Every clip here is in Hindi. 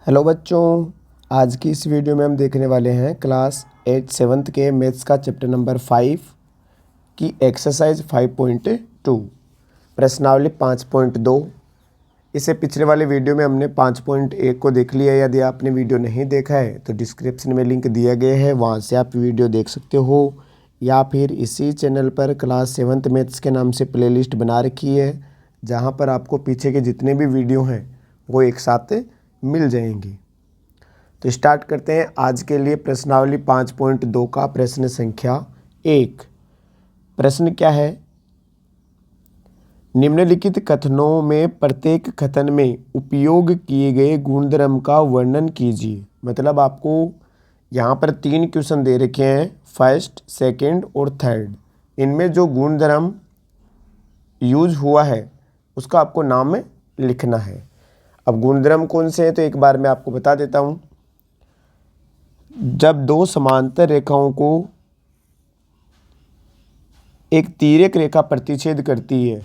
हेलो बच्चों, आज की इस वीडियो में हम देखने वाले हैं क्लास 8 सेवन्थ के मैथ्स का चैप्टर नंबर 5 की एक्सरसाइज 5.2 प्रश्नावली 5.2। इसे पिछले वाले वीडियो में हमने 5.1 को देख लिया। यदि आपने वीडियो नहीं देखा है तो डिस्क्रिप्शन में लिंक दिया गया है, वहाँ से आप वीडियो देख सकते हो, या फिर इसी चैनल पर क्लास 7th मैथ्स के नाम से प्लेलिस्ट बना रखी है, जहाँ पर आपको पीछे के जितने भी वीडियो हैं वो एक साथ मिल जाएंगी। तो स्टार्ट करते हैं आज के लिए प्रश्नावली 5.2 का प्रश्न संख्या 1। प्रश्न क्या है? निम्नलिखित कथनों में प्रत्येक कथन में उपयोग किए गए गुणधर्म का वर्णन कीजिए। मतलब आपको यहाँ पर 3 क्वेश्चन दे रखे हैं, फर्स्ट, सेकंड और थर्ड। इनमें जो गुणधर्म यूज हुआ है उसका आपको नाम लिखना है। अब गुणधर्म कौन से हैं तो एक बार मैं आपको बता देता हूँ। जब दो समांतर रेखाओं को एक तिर्यक रेखा प्रतिच्छेद करती है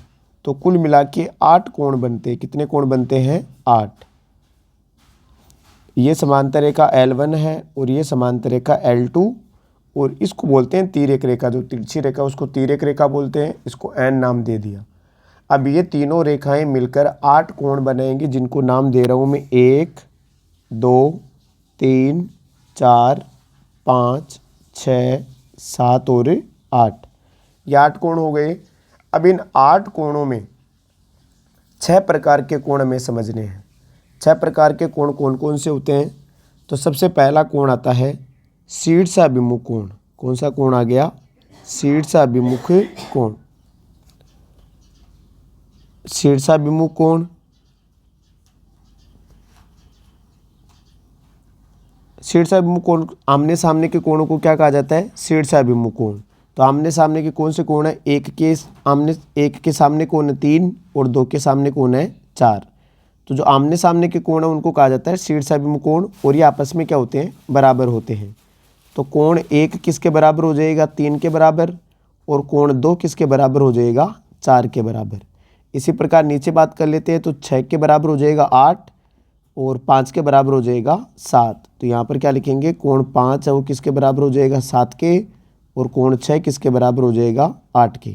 तो कुल मिला के 8 कोण बनते हैं। कितने कोण बनते हैं? 8। ये समांतर रेखा L1 है और ये समांतर रेखा L2, और इसको बोलते हैं तिर्यक रेखा। जो तिरछी रेखा उसको तिर्यक रेखा बोलते हैं, इसको N नाम दे दिया। अब ये तीनों रेखाएं मिलकर 8 कोण बनाएंगी, जिनको नाम दे रहा हूँ मैं 1, 2, 3, 4, 5, 6, 7 और 8। ये 8 कोण हो गए। अब इन 8 कोणों में 6 प्रकार के कोण हमें समझने हैं। 6 प्रकार के कोण कौन कौन से होते हैं? तो सबसे पहला कोण आता है शीर्षाभिमुख कोण। कौन सा कोण आ गया? शीर्षाभिमुख कोण। शीर्षाभिमुख कोण, शीर्षाभिमुख कोण, आमने सामने के कोणों को क्या कहा जाता है? शीर्षाभिमुख कोण। तो आमने सामने के कौन से कोण है? एक के सामने कोण है 3 और 2 के सामने कोण है 4। तो जो आमने सामने के कोण है उनको कहा जाता है शीर्षाभिमुख कोण, और ये आपस में क्या होते हैं? बराबर होते हैं। तो कोण 1 किसके बराबर हो जाएगा? 3 के बराबर। और कोण 2 किसके बराबर हो जाएगा? 4 के बराबर। इसी प्रकार नीचे बात कर लेते हैं तो 6 के बराबर हो जाएगा 8 और 5 के बराबर हो जाएगा 7। तो यहाँ पर क्या लिखेंगे? कोण 5 है वो किसके बराबर हो जाएगा? 7 के, और कोण 6 किसके बराबर हो जाएगा? 8 के।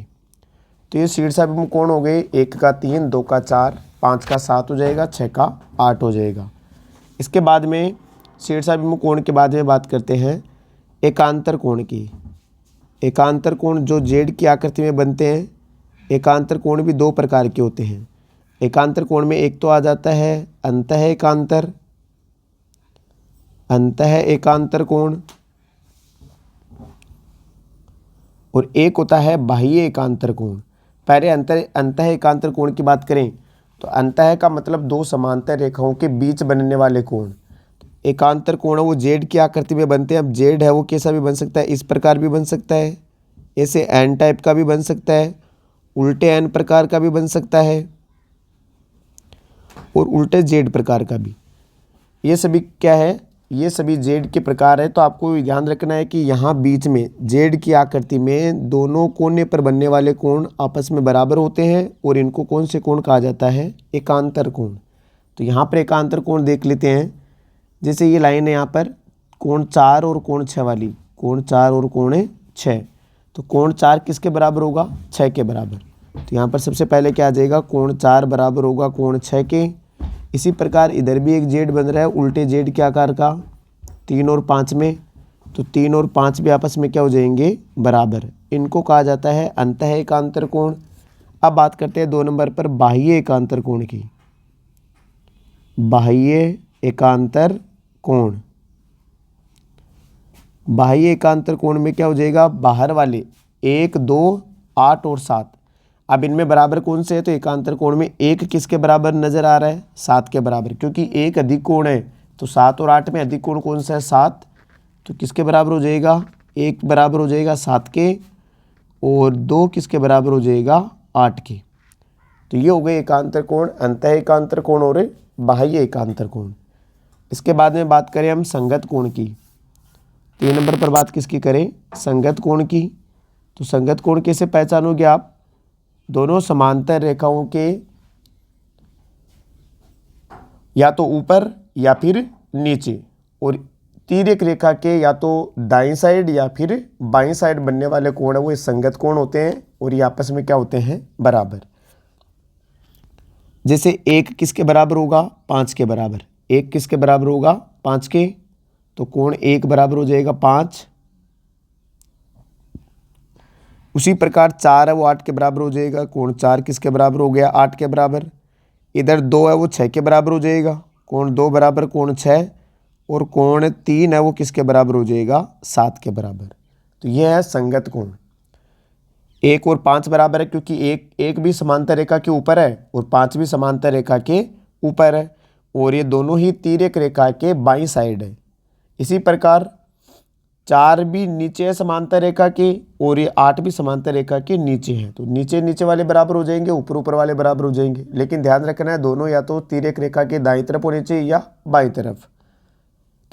तो ये शीर्षाभिमुख कोण हो गए। 1 का 3, 2 का 4, 5 का 7 हो जाएगा, 6 का 8 हो जाएगा। इसके बाद में शीर्षाभिमुख कोण के बाद में बात करते हैं एकांतर कोण की। एकांतर कोण जो जेड की आकृति में बनते हैं। एकांतर कोण भी 2 प्रकार के होते हैं। एकांतर कोण में एक तो आ जाता है अंतः एकांतर, अंतः एकांतर कोण, और एक होता है बाह्य एकांतर कोण। पहले अंतः एकांतर कोण की बात करें तो अंतः का मतलब 2 समांतर रेखाओं के बीच बनने वाले कोण। एकांतर कोण है वो जेड की आकृति में बनते हैं। अब जेड है वो कैसा भी बन सकता है, इस प्रकार भी बन सकता है, ऐसे एन टाइप का भी बन सकता है, उल्टे एन प्रकार का भी बन सकता है, और उल्टे जेड प्रकार का भी। ये सभी क्या है? ये सभी जेड के प्रकार है। तो आपको ध्यान रखना है कि यहाँ बीच में जेड की आकृति में दोनों कोने पर बनने वाले कोण आपस में बराबर होते हैं, और इनको कौन से कोण कहा जाता है? एकांतर कोण। तो यहाँ पर एकांतर कोण देख लेते हैं। जैसे ये लाइन है यहाँ पर कोण 4 और कोण 6 वाली, कोण 4 और कोण 6। तो कोण 4 किसके बराबर होगा? 6 के बराबर। तो यहाँ पर सबसे पहले क्या आ जाएगा? कोण 4 बराबर होगा कोण 6 के। इसी प्रकार इधर भी एक जेड बन रहा है उल्टे जेड के आकार का 3 और 5 में। तो 3 और 5 भी आपस में क्या हो जाएंगे? बराबर। इनको कहा जाता है अंतः एकांतर कोण। अब बात करते हैं 2 नंबर पर बाह्य एकांतर कोण की। बाह्य एकांतर कोण। बाह्य एकांतर कोण में क्या हो जाएगा? बाहर वाले 1, 2, 8 और 7। अब इनमें बराबर कौन से है? तो एकांतर कोण में 1 किसके बराबर नजर आ रहा है? 7 के बराबर, क्योंकि 1 अधिक कोण है। तो 7 और 8 में अधिक कोण कौन सा है? 7। तो किसके बराबर हो जाएगा? 1 बराबर हो जाएगा 7 के, और 2 किसके बराबर हो जाएगा? 8 के। तो ये हो गए एकांतर कोण, अंतः एकांतर कोण और बाह्य एकांतर कोण। इसके बाद में बात करें हम संगत कोण की। 3 नंबर पर बात किसकी करें? संगत कोण की। तो संगत कोण कैसे पहचानोगे आप? दोनों समांतर रेखाओं के या तो ऊपर या फिर नीचे, और तिर्यक रेखा के या तो दाईं साइड या फिर बाईं साइड बनने वाले कोण है वो संगत कोण होते हैं और ये आपस में क्या होते हैं, बराबर। जैसे 1 किसके बराबर होगा, 5 के बराबर। 1 किसके बराबर होगा, 5 के, तो कोण 1 बराबर हो जाएगा 5। उसी प्रकार 4 है वो 8 के बराबर हो जाएगा, कोण 4 किसके बराबर हो गया, 8 के बराबर। इधर 2 है वो 6 के बराबर हो जाएगा, कोण 2 बराबर कोण 6, और कोण 3 है वो किसके बराबर हो जाएगा, 7 के बराबर। तो यह है संगत कोण। 1 और 5 बराबर है क्योंकि एक भी समांतर रेखा के ऊपर है और 5 भी समांतर रेखा के ऊपर है, और ये दोनों ही तिर्यक रेखा के बाईं साइड है। इसी प्रकार 4 भी नीचे है समांतर रेखा के, और ये 8 भी समांतर रेखा के नीचे है। तो नीचे नीचे वाले बराबर हो जाएंगे, ऊपर ऊपर वाले बराबर हो जाएंगे, लेकिन ध्यान रखना है दोनों या तो तिर्यक रेखा के दाईं तरफ होने चाहिए या बाईं तरफ।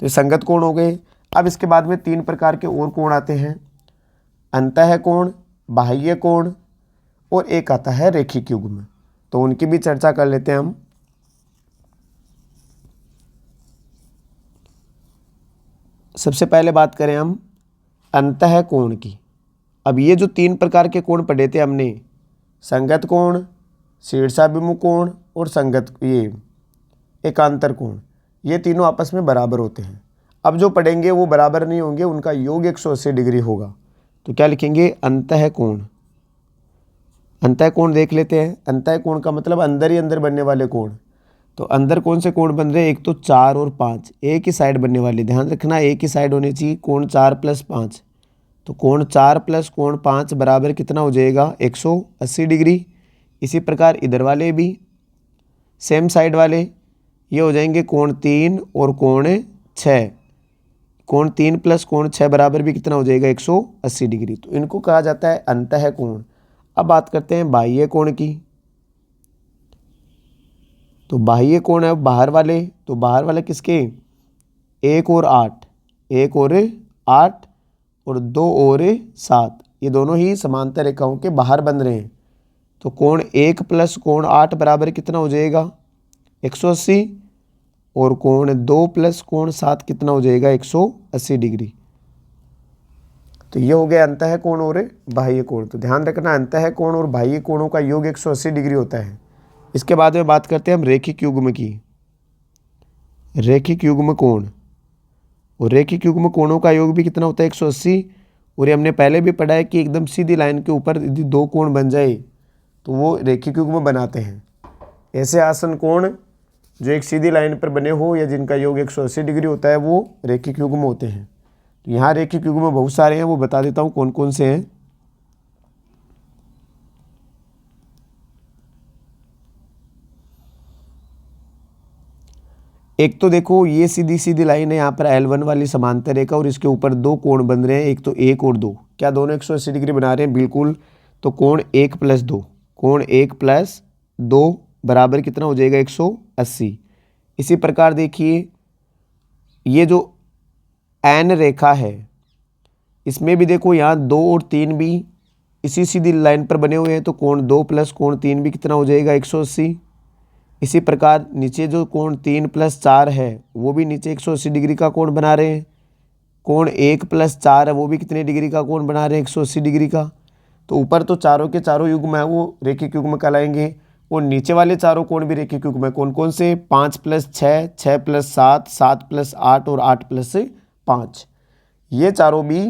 तो ये संगत कोण हो गए। अब इसके बाद में 3 प्रकार के और कोण आते हैं, अंतः कोण, बाह्य कोण, और एक आता है रेखिक युग्म। तो उनकी भी चर्चा कर लेते हैं हम। सबसे पहले बात करें हम अंतः कोण की। अब ये जो 3 प्रकार के कोण पढ़े थे हमने, संगत कोण, शीर्षाभिमुख कोण और संगत ये एकांतर कोण, ये तीनों आपस में बराबर होते हैं। अब जो पढ़ेंगे वो बराबर नहीं होंगे, उनका योग 180 डिग्री होगा। तो क्या लिखेंगे, अंतः कोण। अंतः कोण देख लेते हैं। अंतः कोण का मतलब अंदर ही अंदर बनने वाले कोण। तो अंदर कौन से कोण बन रहे हैं, एक तो 4 और 5 एक ही साइड बनने वाले, ध्यान रखना एक ही साइड होनी चाहिए। कोण 4 + 5, तो कोण 4 + कोण 5 बराबर कितना हो जाएगा, 180 डिग्री। इसी प्रकार इधर वाले भी सेम साइड वाले, ये हो जाएंगे कोण 3 और कोण 6। कोण 3 + कोण 6 बराबर भी कितना हो जाएगा, 180 डिग्री। तो इनको कहा जाता है अंतः कोण। अब बात करते हैं बाह्य कोण की। तो बाह्य कोण है बाहर वाले, तो बाहर वाले किसके, 1 और 8, 1 और 8 और 2 और 7, ये दोनों ही समांतर रेखाओं के बाहर बन रहे हैं। तो कोण 1 + कोण 8 बराबर कितना हो जाएगा, 180, और कोण 2 + कोण 7 कितना हो जाएगा, 180 डिग्री। तो ये हो गया अंतः कोण और बाह्य कोण। तो ध्यान रखना अंतः कोण और बाह्य कोणों का योग 180 डिग्री होता है। इसके बाद में बात करते हैं हम रेखिक युग्म की। रेखिक युग्म कोण, और रेखिक युग्म कोणों का योग भी कितना होता है, 180। और ये हमने पहले भी पढ़ा है कि एकदम सीधी लाइन के ऊपर यदि 2 कोण बन जाए तो वो रेखिक युग्म बनाते हैं। ऐसे आसन कोण जो एक सीधी लाइन पर बने हो या जिनका योग 180 डिग्री होता है वो रेखिक युग्म होते हैं। तो यहाँ रेखिक युग्म बहुत सारे हैं, वो बता देता हूँ कौन कौन से हैं। एक तो देखो ये सीधी सीधी लाइन है, यहाँ पर L1 वाली समांतर रेखा, और इसके ऊपर 2 कोण बन रहे हैं, एक तो 1 और 2, क्या दोनों 180 डिग्री बना रहे हैं, बिल्कुल। तो कोण 1 + 2, कोण 1 + 2 बराबर कितना हो जाएगा, 180। इसी प्रकार देखिए ये जो N रेखा है, इसमें भी देखो यहाँ 2 और 3 भी इसी सीधी लाइन पर बने हुए हैं, तो कोण 2 + कोण 3 भी कितना हो जाएगा, 180। इसी प्रकार नीचे जो कोण 3 + 4 है वो भी नीचे 180 डिग्री का कोण बना रहे हैं। कोण 1 + 4 है वो भी कितने डिग्री का कोण बना रहे हैं, 180 डिग्री का। तो ऊपर तो चारों के चारों युग्म है वो रेखिक युग्म कहलाएंगे, और नीचे वाले चारों कोण भी रेखिक युग्म है। कौन कौन से, 5 + 6, 6 + 7, 7 + 8 और 8 + 5, ये चारों भी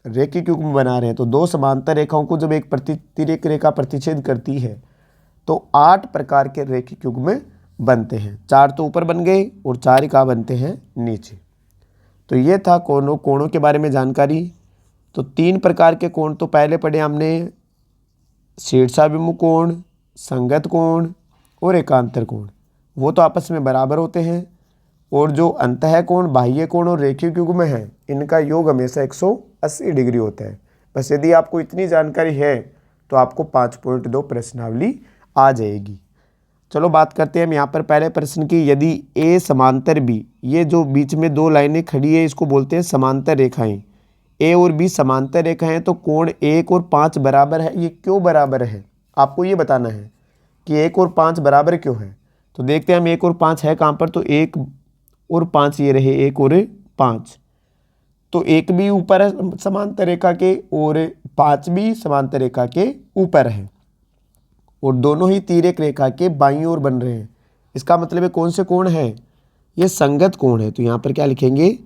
रेखिक युग्म बना रहे हैं। तो 2 समांतर रेखाओं को जब एक तिर्यक रेखा प्रतिच्छेद करती है तो 8 प्रकार के रेखिक युग्म बनते हैं। 4 तो ऊपर बन गए और 4 ही कहाँ बनते हैं, नीचे। तो ये था कोणों के बारे में जानकारी। तो 3 प्रकार के कोण तो पहले पढ़े हमने, शीर्षाभिमुख कोण, संगत कोण और एकांतर कोण, वो तो आपस में बराबर होते हैं। और जो अंतः कोण, बाह्य कोण और रेखिक युग्म है, इनका योग हमेशा 180 डिग्री होता है। बस यदि आपको इतनी जानकारी है तो आपको 5.2 प्रश्नावली आ जाएगी। चलो बात करते हैं हम यहाँ पर पहले प्रश्न की। यदि ए समांतर बी, ये जो बीच में 2 लाइनें खड़ी है इसको बोलते हैं समांतर रेखाएं। ए और बी समांतर रेखाएं हैं, तो कोण 1 और 5 बराबर है। ये क्यों बराबर है आपको ये बताना है कि 1 और 5 बराबर क्यों है। तो देखते हैं हम 1 और 5 है कहाँ पर। तो 1 और 5 ये रहे 1 और 5। तो 1 भी ऊपर है समांतर रेखा के और 5 भी समांतर रेखा के ऊपर है और दोनों ही तिर्यक रेखा के बाईं ओर बन रहे हैं। इसका मतलब है कौन से कोण है, ये संगत कोण है। तो यहाँ पर क्या लिखेंगे,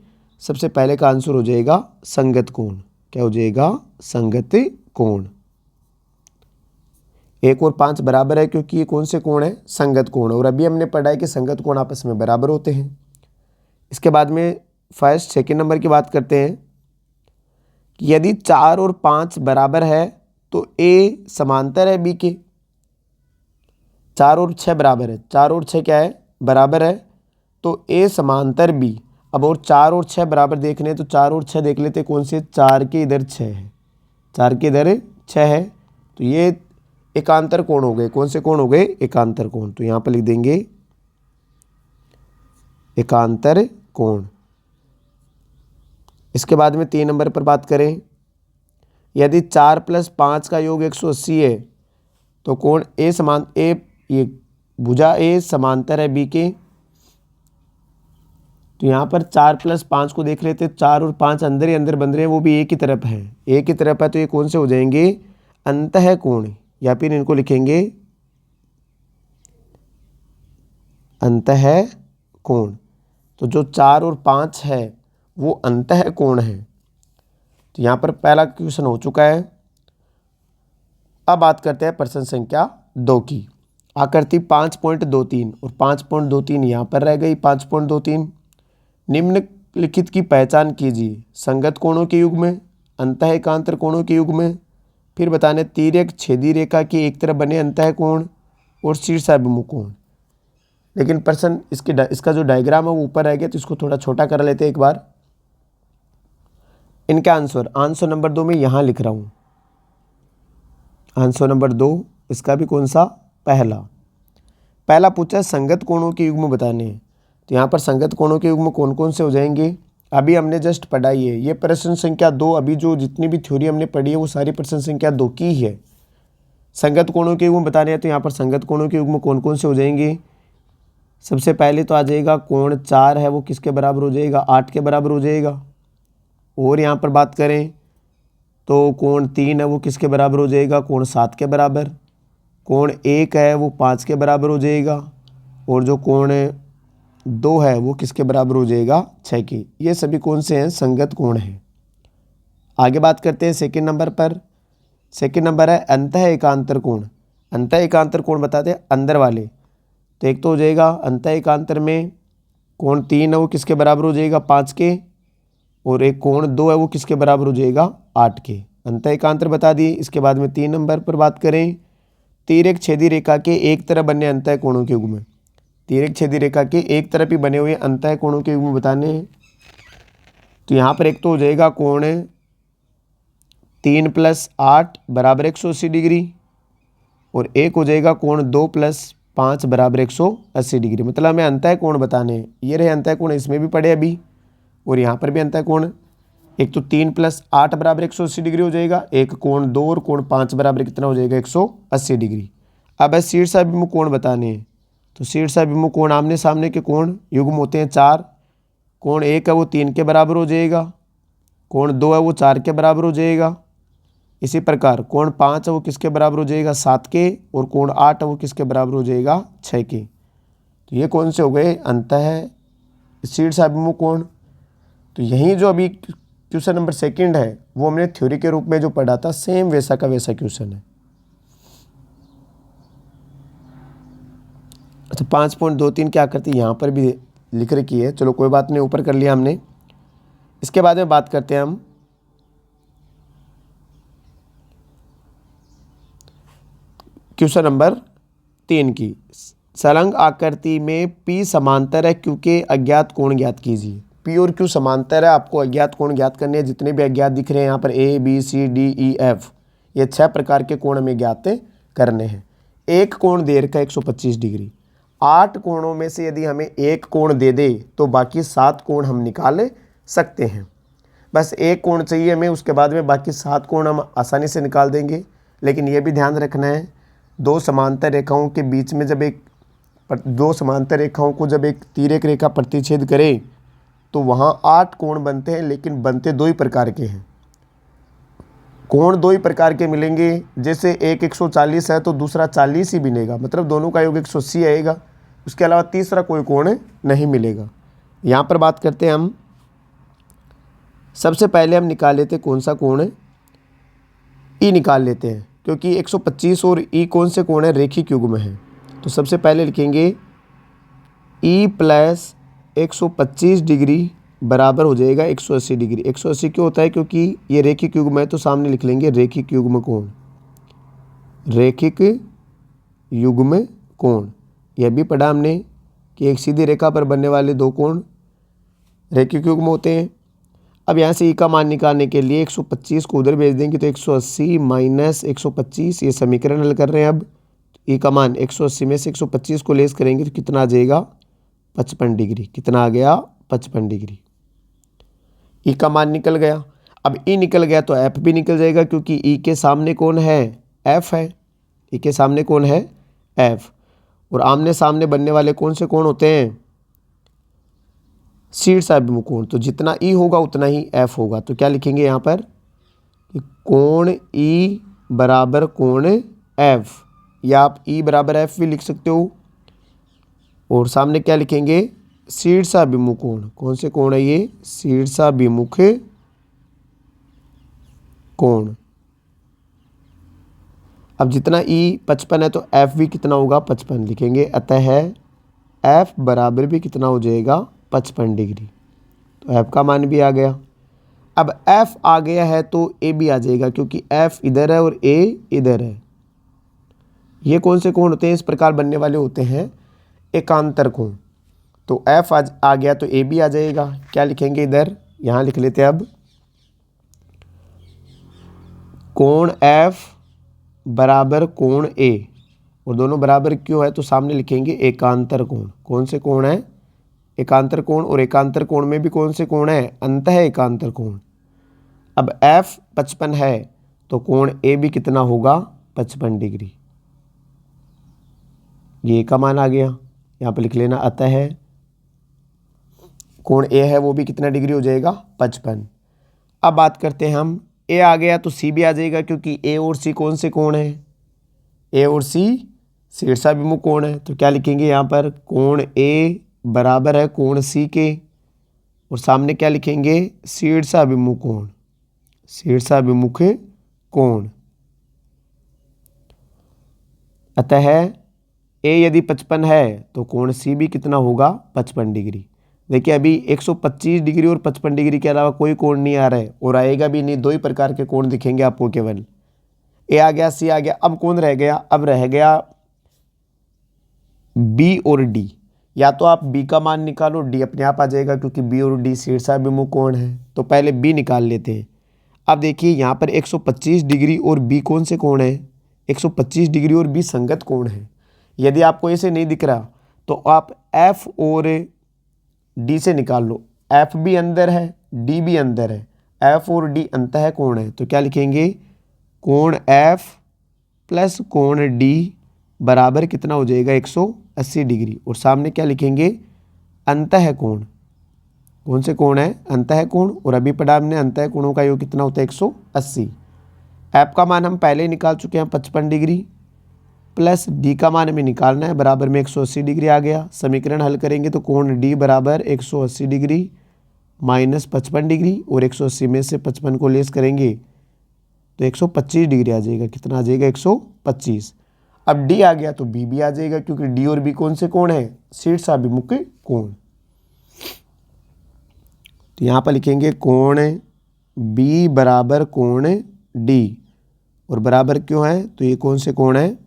सबसे पहले का आंसर हो जाएगा संगत कोण। क्या हो जाएगा, संगत कोण। 1 और 5 बराबर है क्योंकि ये कौन से कोण है, संगत कोण। और अभी हमने पढ़ा है कि संगत कोण आपस में बराबर होते हैं। इसके बाद में फर्स्ट सेकंड नंबर की बात करते हैं कि यदि 4 और 5 बराबर है तो ए समांतर है बी के। 4 और 6 बराबर है, 4 और 6 क्या है, बराबर है, तो ए समांतर बी। अब और 4 और 6 बराबर देखने हैं तो 4 और 6 देख लेते कौन से, 4 के इधर 6 है, 4 के इधर 6 है, तो ये एकांतर कोण हो गए। कौन से कोण हो गए, एकांतर कोण। तो यहाँ पर लिख देंगे एकांतर कोण। इसके बाद में 3 नंबर पर बात करें, यदि 4 + 5 का योग 180 है तो कोण ये भुजा ए समांतर है बी के। तो यहाँ पर 4 + 5 को देख लेते, 4 और 5 अंदर ही अंदर बन रहे हैं, वो भी एक ही तरफ है, एक ही तरफ है, तो ये कौन से हो जाएंगे, अंतः कोण, या फिर इनको लिखेंगे अंतः कोण। तो जो 4 और 5 है वो अंतः कोण है। तो यहाँ पर पहला क्वेश्चन हो चुका है। अब बात करते हैं प्रश्न संख्या 2 की। आकृति 5.23 और 5.23 यहाँ पर रह गई। 5.23, निम्नलिखित की पहचान कीजिए, संगत कोणों के युग में, अंतः एकांतर कोणों के युग में, फिर बताने तिर्यक छेदी रेखा के एक तरफ बने अंतः कोण और शीर्षाभिमुख कोण। लेकिन प्रश्न इसका जो डायग्राम है वो ऊपर रह गया, तो इसको थोड़ा छोटा कर लेते हैं एक बार। इनका आंसर नंबर 2 में यहाँ लिख रहा हूँ, आंसर नंबर 2 इसका भी कौन सा, पहला पूछा है संगत कोणों के युग्म बताने हैं। तो यहाँ पर संगत कोणों के युग्म कौन कौन से हो जाएंगे, अभी हमने जस्ट पढ़ाई है। ये प्रश्न संख्या 2, अभी जो जितनी भी थ्योरी हमने पढ़ी है वो सारी प्रश्न संख्या 2 की ही है। संगत कोणों के युग्म बताने हैं, तो यहाँ पर संगत कोणों के युग्म कौन कौन से हो जाएंगे। सबसे पहले तो आ जाएगा कोण 4 है वो किसके बराबर हो जाएगा, 8 के बराबर हो जाएगा। और यहाँ पर बात करें तो कोण 3 है वो किसके बराबर हो जाएगा, कोण 7 के बराबर। कोण 1 है वो 5 के बराबर हो जाएगा। और जो कोण 2 है वो किसके बराबर हो जाएगा, 6 के। ये सभी कौन से हैं, संगत कोण हैं। आगे बात करते हैं सेकंड नंबर पर। सेकंड नंबर है अंतः एकांतर कोण। अंतः एकांतर कोण बताते हैं अंदर वाले। तो एक तो हो जाएगा अंतः एकांतर में कोण 3 है वो किसके बराबर हो जाएगा, 5 के। और एक कोण 2 है वो किसके बराबर हो जाएगा, 8 के। अंतः एकांतर बता दिए। इसके बाद में 3 नंबर पर बात करें, तिर्यक छेदी रेखा के एक तरफ बने अंतः कोणों के युग्म। तिर्यक छेदी रेखा के एक तरफ ही बने हुए अंतः कोणों के युग्म बताने हैं। तो यहाँ पर एक तो हो जाएगा कोण 3 + 8 बराबर 180 डिग्री, और एक हो जाएगा कोण 2 + 5 बराबर 180 डिग्री। मतलब हमें अंतः कोण बताने हैं। ये रहे अंतः कोण, इसमें भी पढ़े अभी, और यहाँ पर भी अंतः कोण। एक तो 3 + 8 बराबर 180 डिग्री हो जाएगा, एक कोण 2 और कोण 5 बराबर कितना हो जाएगा, 180 डिग्री। अब है शीर्षाभिमुख कोण बताने हैं। तो शीर्षाभिमुख कोण आमने सामने के कोण युग्म होते हैं 4। कोण 1 है वो 3 के बराबर हो जाएगा, कोण 2 है वो 4 के बराबर हो जाएगा। इसी प्रकार कोण 5 है वो किसके बराबर हो जाएगा, 7 के। और कोण 8 है वो किसके बराबर हो जाएगा, 6 के। तो ये कौन से हो गए, अंतः शीर्षाभिमुख कोण। तो यहीं जो अभी क्वेश्चन नंबर 2 है वो हमने थ्योरी के रूप में जो पढ़ा था, सेम वैसा का वैसा क्वेश्चन है। अच्छा 5.23 क्या करती है, यहाँ पर भी लिख रखी है, चलो कोई बात नहीं, ऊपर कर लिया हमने। इसके बाद में बात करते हैं हम क्वेश्चन नंबर 3 की। सलंग आकृति में P समांतर है Q के अज्ञात कोण ज्ञात कीजिए। P और Q समांतर है, आपको अज्ञात कोण ज्ञात करने हैं। जितने भी अज्ञात दिख रहे हैं यहाँ पर A B C D E F, ये 6 प्रकार के कोण हमें ज्ञात करने हैं। एक कोण दे रखा है 125 डिग्री। 8 कोणों में से यदि हमें एक कोण दे दे तो बाकी 7 कोण हम निकाल सकते हैं। बस एक कोण चाहिए हमें, उसके बाद में बाकी 7 कोण हम आसानी से निकाल देंगे। लेकिन ये भी ध्यान रखना है, दो समांतर रेखाओं के बीच में जब एक पर दो समांतर रेखाओं को जब एक तिर्यक रेखा प्रतिच्छेद करे तो वहाँ 8 कोण बनते हैं, लेकिन बनते दो ही प्रकार के हैं। कोण दो ही प्रकार के मिलेंगे, जैसे एक 140 है तो दूसरा 40 ही बनेगा, मतलब दोनों का योग 180 आएगा। उसके अलावा तीसरा कोई कोण नहीं मिलेगा। यहाँ पर बात करते हैं हम, सबसे पहले हम निकाल लेते हैं कौन सा कोण है, ई निकाल लेते हैं, क्योंकि 125 और ई कौन से कोण है, रेखिक युग्म है। तो सबसे पहले लिखेंगे ई प्लस 125 डिग्री बराबर हो जाएगा 180 डिग्री। 180 क्यों होता है, क्योंकि ये रेखिक युग्म है, तो सामने लिख लेंगे रेखिक युग्म कोण। रेखिक युग्म कोण, यह भी पढ़ा हमने कि एक सीधी रेखा पर बनने वाले दो कोण रेखिक युग्म होते हैं। अब यहाँ से ई का मान निकालने के लिए 125 को उधर भेज देंगे तो 180 माइनस 125, ये समीकरण हल कर रहे हैं। अब ई का मान 180 में से 125 को लेस करेंगे तो कितना आ जाएगा, 55 डिग्री। कितना आ गया, 55 डिग्री। ई का मान निकल गया। अब ई निकल गया तो एफ भी निकल जाएगा, क्योंकि ई के सामने कौन है, एफ है। ई के सामने कौन है, एफ। और आमने सामने बनने वाले कौन से कोण होते हैं, शीर्षाभिमुख कोण। तो जितना ई होगा उतना ही एफ होगा। तो क्या लिखेंगे यहाँ पर, कोण ई बराबर कोण एफ, या आप ई बराबर एफ भी लिख सकते हो। और सामने क्या लिखेंगे, शीर्षाभिमुख कोण। कौन से कोण है ये, शीर्षाभिमुख कोण। अब जितना ई 55 है तो एफ भी कितना होगा, 55 लिखेंगे। अतः एफ बराबर भी कितना हो जाएगा, 55 डिग्री। तो एफ का मान भी आ गया। अब एफ आ गया है तो ए भी आ जाएगा, क्योंकि एफ इधर है और ए इधर है। ये कौन से कोण होते हैं, इस प्रकार बनने वाले होते हैं एकांतर कोण। तो एफ आ गया तो ए भी आ जाएगा। क्या लिखेंगे इधर, यहाँ लिख लेते हैं अब, कोण एफ बराबर कोण ए। और दोनों बराबर क्यों है, तो सामने लिखेंगे एकांतर कोण। कौन से कोण है, एकांतर कोण। और एकांतर कोण में भी कौन से कोण है, अंतः एकांतर कोण। अब एफ 55 है तो कोण ए भी कितना होगा, 55 डिग्री। ये का मान आ गया, यहाँ पर लिख लेना। अतः कोण ए है वो भी कितना डिग्री हो जाएगा, 55। अब बात करते हैं हम, ए आ गया तो सी भी आ जाएगा, क्योंकि ए और सी कौन से कोण है, ए और सी शीर्षाभिमुख कोण है। तो क्या लिखेंगे यहाँ पर, कोण ए बराबर है कोण सी के, और सामने क्या लिखेंगे, शीर्षाभिमुख कोण। शीर्षाभिमुख कोण। अतः ए यदि 55 है तो कोण सी भी कितना होगा, 55 डिग्री। देखिए अभी 125 डिग्री और 55 डिग्री के अलावा कोई कोण नहीं आ रहा है, और आएगा भी नहीं। दो ही प्रकार के कोण दिखेंगे आपको केवल, ए आ गया, सी आ गया। अब कौन रह गया, अब रह गया बी और डी। या तो आप बी का मान निकालो, डी अपने आप आ जाएगा, क्योंकि बी और डी शीर्षाभिमुख कोण है। तो पहले बी निकाल लेते हैं। अब देखिए यहाँ पर 125 डिग्री और बी कौन से कोण है, 125 डिग्री और बी संगत कोण है। यदि आपको ऐसे नहीं दिख रहा तो आप एफ और डी से निकाल लो। एफ भी अंदर है, डी भी अंदर है, एफ और डी अंतः कोण है। तो क्या लिखेंगे, कोण एफ प्लस कोण डी बराबर कितना हो जाएगा, 180 डिग्री। और सामने क्या लिखेंगे, अंतः कोण। कौन से कोण है, अंतः कोण। और अभी पढ़ा हमने अंतः कोणों का योग कितना होता है, 180। एफ का मान हम पहले ही निकाल चुके हैं, 55 डिग्री, प्लस डी का मान हमें निकालना है, बराबर में 180 डिग्री आ गया। समीकरण हल करेंगे तो कोण डी बराबर 180 डिग्री माइनस 55 डिग्री, और 180 में से 55 को लेस करेंगे तो 125 डिग्री आ जाएगा। कितना आ जाएगा, 125। अब डी आ गया तो बी भी आ जाएगा, क्योंकि डी और बी कौन से कोण है, शीर्षाभिमुख कोण। तो यहाँ पर लिखेंगे कोण बी बराबर कोण डी, और बराबर क्यों है, तो ये कौन से कोण है,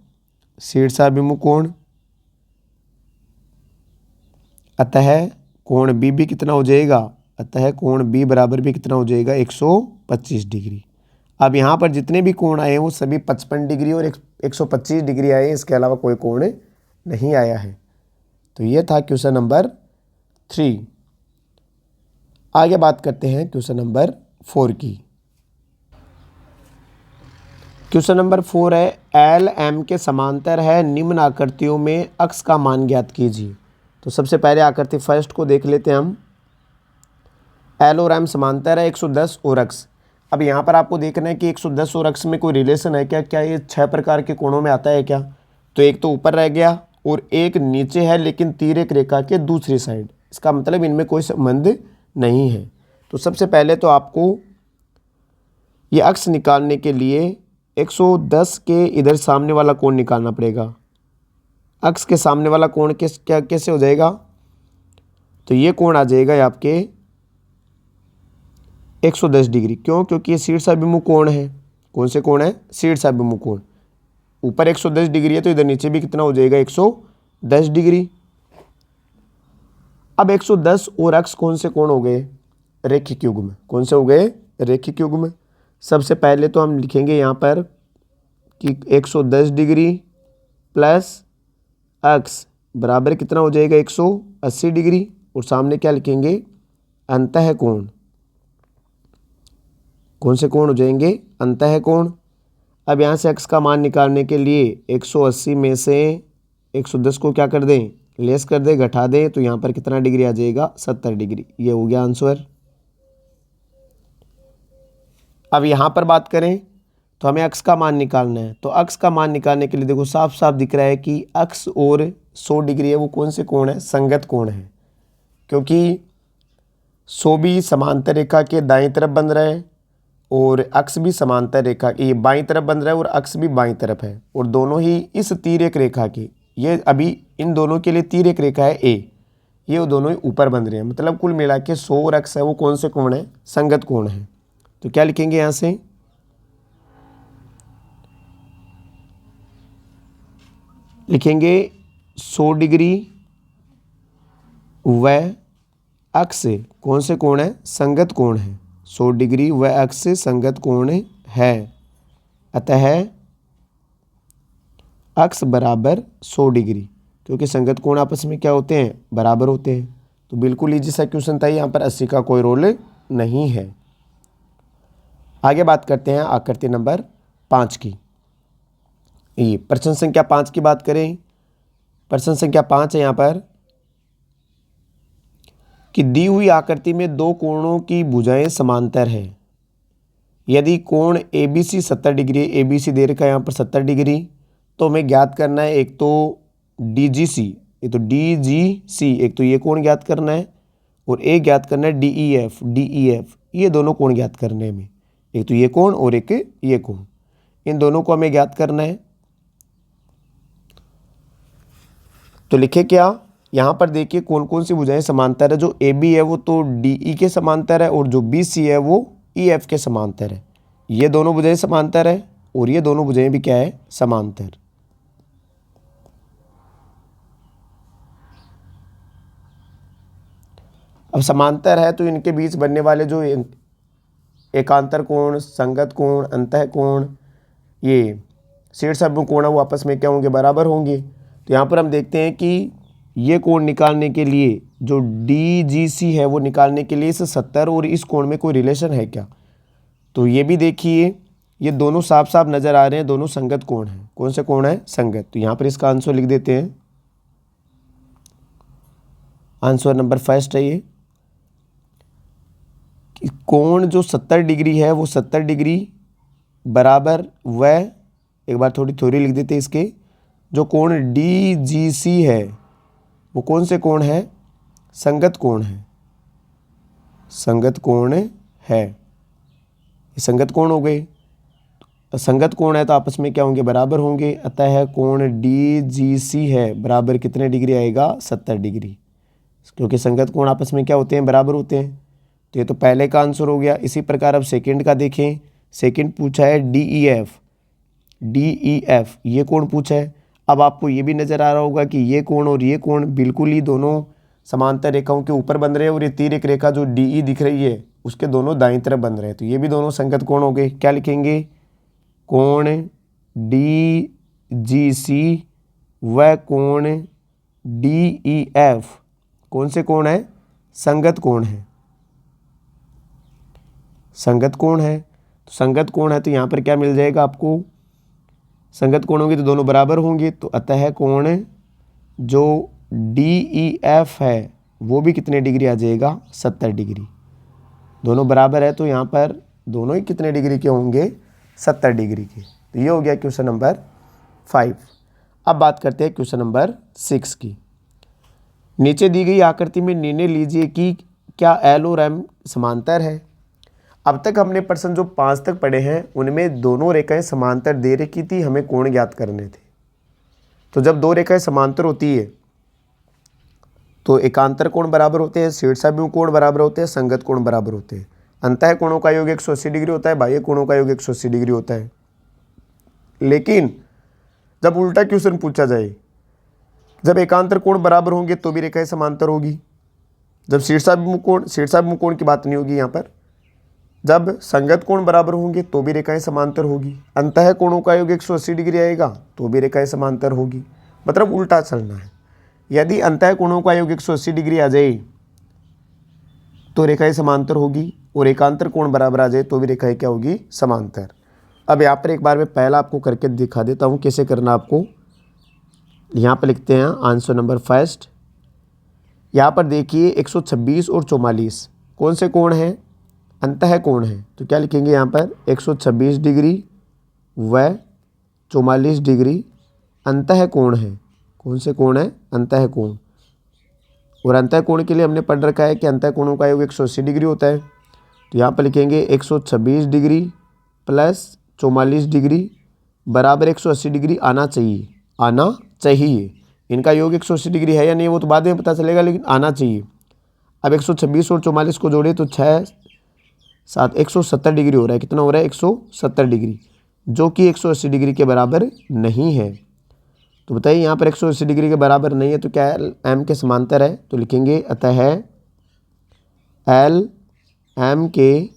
शीर्षाभिमुख कोण। अतः कोण बी भी कितना हो जाएगा, अतः कोण बी बराबर भी कितना हो जाएगा, 125 डिग्री। अब यहाँ पर जितने भी कोण आए हैं वो सभी 55 डिग्री और 125 डिग्री आए हैं, इसके अलावा कोई कोण नहीं आया है। तो ये था क्वेश्चन नंबर 3। आगे बात करते हैं क्वेश्चन नंबर 4 की। क्वेश्चन नंबर 4 है एल एम के समांतर है, निम्न आकृतियों में अक्स का मान ज्ञात कीजिए। तो सबसे पहले आकृति फर्स्ट को देख लेते हैं हम। एल और एम समांतर है 110 और अक्स। अब यहाँ पर आपको देखना है कि 110 और अक्स में कोई रिलेशन है क्या, क्या ये 6 प्रकार के कोणों में आता है क्या। तो एक तो ऊपर रह गया और एक नीचे है लेकिन तिर्यक रेखा के दूसरी साइड, इसका मतलब इनमें कोई संबंध नहीं है। तो सबसे पहले तो आपको ये अक्स निकालने के लिए 110 के इधर सामने वाला कोण निकालना पड़ेगा। अक्स के सामने वाला कोण कैसे हो जाएगा, तो ये कोण आ जाएगा आपके 110 डिग्री। क्यों? क्योंकि ये शीर्षाभिमुख कोण है। कौन से कोण है? शीर्षाभिमुख कोण। ऊपर 110 डिग्री है तो इधर नीचे भी कितना हो जाएगा 110 डिग्री। अब 110 और अक्स कौन से कोण हो गए? रेखिक युग्म। कौन से हो गए? रेखिक युग्म। सबसे पहले तो हम लिखेंगे यहाँ पर कि 110 डिग्री प्लस अक्स बराबर कितना हो जाएगा 180 डिग्री, और सामने क्या लिखेंगे? अंतः कोण। कौन से कोण हो जाएंगे? अंतः कोण। अब यहाँ से अक्स का मान निकालने के लिए 180 में से 110 को क्या कर दें? लेस कर दें, घटा दें, तो यहाँ पर कितना डिग्री आ जाएगा? 70 डिग्री। ये हो गया आंसर। अब यहाँ पर बात करें तो हमें अक्स का मान निकालना है। तो अक्स का मान निकालने के लिए देखो साफ साफ दिख रहा है कि अक्स और 100 डिग्री है वो कौन से कोण है? संगत कोण है, क्योंकि 100 भी समांतर रेखा के दाईं तरफ बन रहा है और अक्स भी समांतर रेखा, ये बाईं तरफ बन रहा है और अक्स भी बाईं तरफ है, और दोनों ही इस तिर्यक रेखा के, ये अभी इन दोनों के लिए तिर्यक रेखा है ए, ये दोनों ही ऊपर बन रहे हैं। मतलब कुल मिला के 100 और अक्स है वो कौन से कोण है? संगत कोण है। तो क्या लिखेंगे यहाँ से? लिखेंगे 100 डिग्री व अक्स कौन से कोण है? संगत कोण है। 100 डिग्री व अक्स से संगत कोण है, अतः अक्स बराबर 100 डिग्री, क्योंकि संगत कोण आपस में क्या होते हैं? बराबर होते हैं। तो बिल्कुल इजी सा क्वेश्चन था, यहाँ पर 80 का कोई रोल नहीं है। आगे बात करते हैं आकृति नंबर 5 की। ये प्रश्न संख्या 5 की बात करें। प्रश्न संख्या 5 है यहाँ पर कि दी हुई आकृति में दो कोणों की भुजाएं समांतर है। यदि कोण ABC 70 डिग्री, ABC दे रखा है यहाँ पर 70 डिग्री, तो हमें ज्ञात करना है एक तो DGC, एक तो DGC, एक तो ये कोण ज्ञात करना है, और एक ज्ञात करना है DEF, ये दोनों कोण ज्ञात करने में, एक तो ये कोण और एक ये कोण, इन दोनों को हमें ज्ञात करना है। तो लिखे क्या? यहाँ पर देखिए कौन कौन सी भुजाएं समांतर है। जो AB है वो तो DE के समांतर है, और जो BC है वो EF के समांतर है। ये दोनों भुजाएं समांतर है और ये दोनों भुजाएं भी क्या है? समांतर। अब समांतर है तो इनके बीच बनने वाले जो एकांतर कोण, संगत कोण, अंतः कोण, ये शीर्षाभिमुख कोण है वो आपस में क्या होंगे? बराबर होंगे। तो यहाँ पर हम देखते हैं कि ये कोण निकालने के लिए जो DGC है वो निकालने के लिए इस 70 और इस कोण में कोई रिलेशन है क्या? तो ये भी देखिए, ये दोनों साफ साफ नजर आ रहे हैं, दोनों संगत कोण हैं। कौन से कोण है? संगत। तो यहाँ पर इसका आंसर लिख देते हैं। आंसर नंबर फर्स्ट है ये कि कोण जो 70 डिग्री है वो 70 डिग्री बराबर व, एक बार थोड़ी थोड़ी लिख देते हैं इसके, जो कोण DGC है वो कौन से कोण है? संगत कोण है। संगत कोण है, ये संगत कोण हो गए। संगत कोण है तो आपस में क्या होंगे? बराबर होंगे। अतः कोण DGC है बराबर कितने डिग्री आएगा? 70 डिग्री, क्योंकि संगत कोण आपस में क्या होते हैं? बराबर होते हैं। तो ये तो पहले का आंसर हो गया। इसी प्रकार अब सेकंड का देखें। सेकंड पूछा है DEF, ये कोण पूछा है। अब आपको ये भी नज़र आ रहा होगा कि ये कोण और ये कोण बिल्कुल ही दोनों समांतर रेखाओं के ऊपर बन रहे हैं, और ये तिर्यक रेखा जो DE दिख रही है उसके दोनों दाईं तरफ बन रहे हैं। तो ये भी दोनों संगत कोण हो गए। क्या लिखेंगे? कोण DGC व कोण DEF कौन से कोण है? संगत कोण है। संगत कोण है। तो संगत कोण है तो यहाँ पर क्या मिल जाएगा आपको? संगत कोण होंगे तो दोनों बराबर होंगे, तो अतः कोण जो DEF है वो भी कितने डिग्री आ जाएगा, 70 डिग्री। दोनों बराबर है तो यहाँ पर दोनों ही कितने डिग्री के होंगे, 70 डिग्री के। तो ये हो गया क्वेश्चन नंबर 5। अब बात करते हैं क्वेश्चन नंबर 6 की। नीचे दी गई आकृति में निर्णय लीजिए कि क्या L और M समांतर है। अब तक हमने प्रश्न जो 5 तक पढ़े हैं उनमें दोनों रेखाएं समांतर दे रखी थी, हमें कोण ज्ञात करने थे। तो जब दो रेखाएं समांतर होती है तो एकांतर कोण बराबर होते हैं, शीर्षाभिमुख कोण बराबर होते हैं, संगत कोण बराबर होते हैं। अंतः कोणों का योग 180 डिग्री होता है, बाह्य कोणों का योग 180 डिग्री होता है। लेकिन जब उल्टा क्वेश्चन पूछा जाए, जब एकांतर कोण बराबर होंगे तो भी रेखाएं समांतर होगी। जब शीर्षाभिमुख कोण की बात नहीं होगी यहाँ पर। जब संगत कोण बराबर होंगे तो भी रेखाएं समांतर होगी। अंतः कोणों का योग 180 डिग्री आएगा तो भी रेखाएं समांतर होगी। मतलब उल्टा चलना है। यदि अंतः कोणों का योग 180 डिग्री आ जाए तो रेखाएं समांतर होगी, और एकांतर कोण बराबर आ जाए तो भी रेखाएं क्या होगी, समांतर। अब यहाँ पर एक बार मैं पहला आपको करके दिखा देता हूँ कैसे करना आपको। यहाँ पर लिखते हैं आंसर नंबर फर्स्ट। यहाँ पर देखिए 126 और 44 कौन से कोण हैं, अंतः कोण है। तो क्या लिखेंगे यहाँ पर 126 डिग्री व 44 डिग्री अंतः कोण है। कौन से कोण है, अंतः कोण। और अंतः कोण के लिए हमने पढ़ रखा है कि अंतः कोणों का योग 180 डिग्री होता है। तो यहाँ पर लिखेंगे 126 डिग्री प्लस 44 डिग्री बराबर 180 डिग्री आना चाहिए। इनका योग 180 डिग्री है या नहीं वो तो बाद में पता चलेगा, लेकिन आना चाहिए। अब 126 और 44 को जोड़े तो 6 7 170 डिग्री हो रहा है। कितना हो रहा है, 170 डिग्री, जो कि 180 डिग्री के बराबर नहीं है। तो बताइए यहाँ पर 180 डिग्री के बराबर नहीं है तो क्या है, M के समांतर है। तो लिखेंगे अतः L M के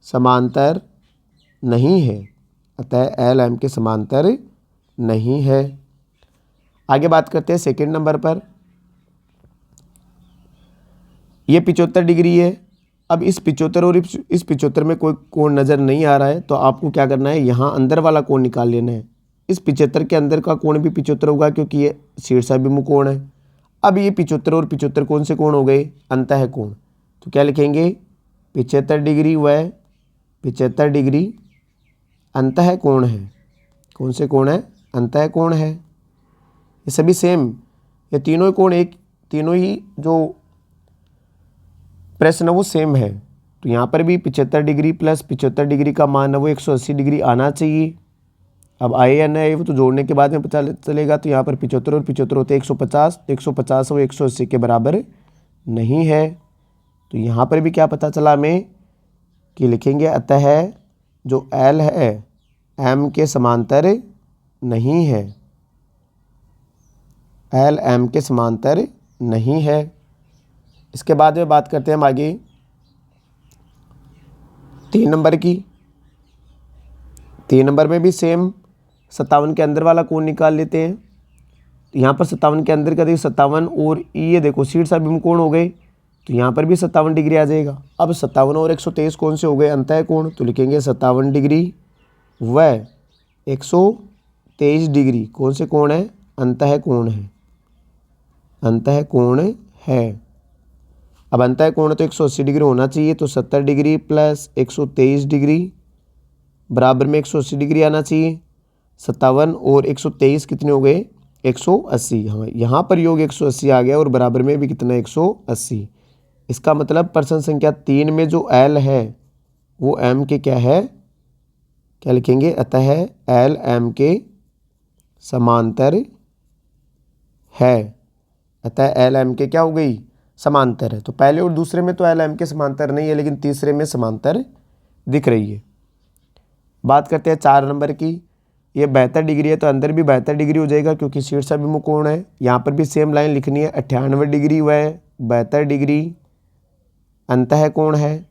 समांतर नहीं है। अतः L M के समांतर नहीं है। आगे बात करते हैं सेकंड नंबर पर। ये 75 डिग्री है। अब इस 75 और इस 75 में कोई कोण नज़र नहीं आ रहा है, तो आपको क्या करना है, यहाँ अंदर वाला कोण निकाल लेना है। इस 75 के अंदर का कोण भी 75 होगा क्योंकि ये शीर्षाभिमुख कोण है। अब ये 75 और 75 कौन से कोण हो गए, अंतः कोण। तो क्या लिखेंगे 75 डिग्री व 75 डिग्री अंतः कोण है। कौन से कोण है, अंतः कोण है। ये सभी सेम, ये तीनों कोण तीनों ही जो प्रश्न है वो सेम है। तो यहाँ पर भी 75 डिग्री प्लस 75 डिग्री का मान है वो 180 डिग्री आना चाहिए। अब आए या नहीं वो तो जोड़ने के बाद में पता चलेगा। तो यहाँ पर 75 और 75 होते हैं 150, 150 वो 180 के बराबर नहीं है। तो यहाँ पर भी क्या पता चला हमें कि लिखेंगे अतः जो L है M के समांतर नहीं है। L M के समांतर नहीं है। इसके बाद में बात करते हैं हम आगे 3 नंबर की। 3 नंबर में भी सेम 57 के अंदर वाला कोण निकाल लेते हैं। यहाँ पर 57 के अंदर का देखिए 57 और ये देखो शीर्षाभिमुख कोण हो गए, तो यहाँ पर भी 57 डिग्री आ जाएगा। अब 57 और 123 कौन से हो गए, अंतः कोण। तो लिखेंगे 57 डिग्री व 123 डिग्री कौन से कोण है, अंतः कोण है। अंतः कोण है। अब अंतः कोण तो 180 डिग्री होना चाहिए, तो 70 डिग्री प्लस 123 डिग्री बराबर में 180 डिग्री आना चाहिए। 57 और 123 कितने हो गए, 180। हाँ, यहाँ पर योग 180 आ गया और बराबर में भी कितना 180। इसका मतलब प्रश्न संख्या 3 में जो L है वो M के क्या है, क्या लिखेंगे, अतः L M के समांतर है। अतः L M के क्या हो गई, समांतर है। तो पहले और दूसरे में तो L M के समांतर नहीं है, लेकिन तीसरे में समांतर दिख रही है। बात करते हैं 4 नंबर की। ये 72 डिग्री है तो अंदर भी 72 डिग्री हो जाएगा क्योंकि शीर्षाभिमुख कोण है। यहाँ पर भी सेम लाइन लिखनी है, 98 डिग्री व 72 डिग्री अंतः कोण है।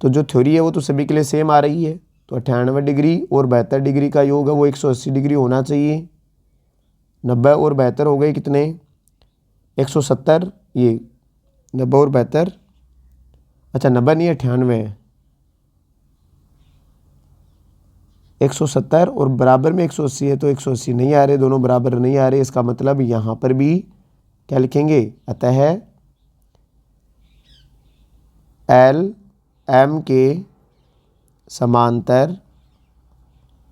तो जो थ्योरी है वो तो सभी के लिए सेम आ रही है। तो 98 डिग्री और 72 डिग्री का योग है वो 180 डिग्री होना चाहिए। 90 और 72 हो गए कितने, 170। ये 90 और 72, अच्छा 90 नहीं 98 है। 170 और बराबर में 180 है तो 180 नहीं आ रहे, दोनों बराबर नहीं आ रहे। इसका मतलब यहाँ पर भी क्या लिखेंगे, अतः एल एम के समांतर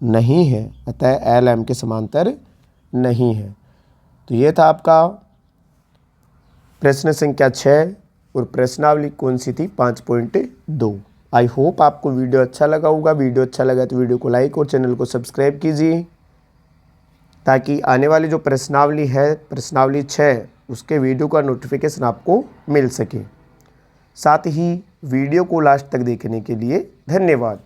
नहीं है, अतः एल एम के समांतर नहीं है। तो ये था आपका प्रश्न संख्या 6 और प्रश्नावली कौन सी थी, 5.2। आई होप आपको वीडियो अच्छा लगा होगा। वीडियो अच्छा लगा तो वीडियो को लाइक और चैनल को सब्सक्राइब कीजिए, ताकि आने वाली जो प्रश्नावली है, प्रश्नावली 6, उसके वीडियो का नोटिफिकेशन आपको मिल सके। साथ ही वीडियो को लास्ट तक देखने के लिए धन्यवाद।